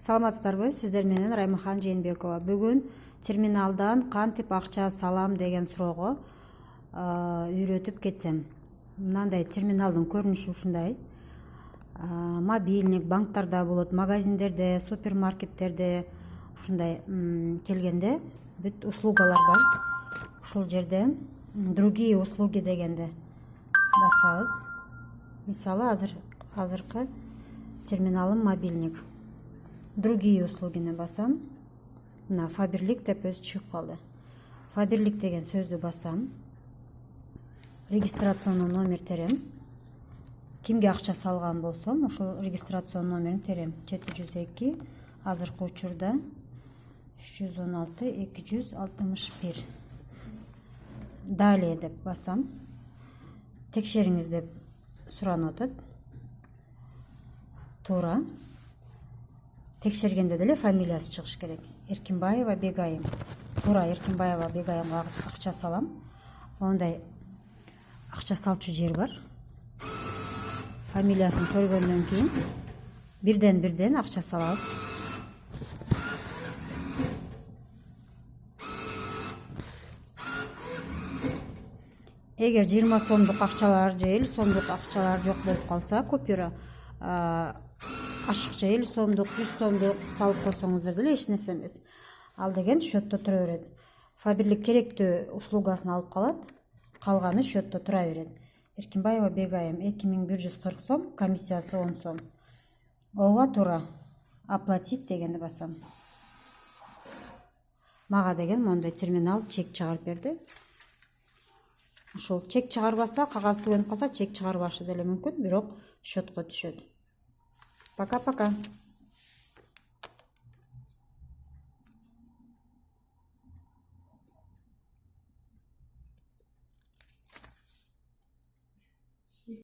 Саламатсыздарбы, сиздер менен Раймахан Жээнбекова. Бүгүн терминалдан кантип акча салам деген суроого үйрөтүп кетсем. Мындай терминалдын көрүнүшү ушундай. Мобильник банктарда болот, магазиндерде, супермаркеттерде ушундай келгенде бүт услугалар бар. Ушул жерде другие услуги дегенде басабыз. Мисалы азыркы терминалым мобильник. Другие услугини басам. Мына Фаберлик деп өзү чыгып калды. Фаберлик деген сөздү басам. Регистрационный номер терем. Кимге акча салган болсом, ошол регистрационный номерин терем. 702 азыркы учурда 316 261. Далее деп басам. Текшериңиз деп суранып атат. Туура. Текшергенде деле фамилиясы чыгыш керек. Эркинбаева Бегайым. Туура Эркинбаева Бегайымга акча салам. Ондай акча салчу жер бар. Фамилиясын көргөндөн кийин бирден акча салабыз. Эгер 20 сомдук акчалар же 50 сомдук акчалар жок болуп калса, купюра ашыкча 50 сомдук, 100 сомдук салып койсоңуздар деле эч нерсе эмес. Ал деген счетто тура берет. Фаберлик керектүү услугасын алып калат, калганы счетто тура берет. Эркинбаева Бегайым 2140 сом, комиссиясы 10 сом. Ооба туура. Оплатить дегенди басам. Мага деген мондай терминал чек чыгарып берди. Ошол чек чыгарбаса, кагаз түгөнүп калса, чек чыгарбашы деле мүмкүн, бирок счетко түшөт. Пока-пока.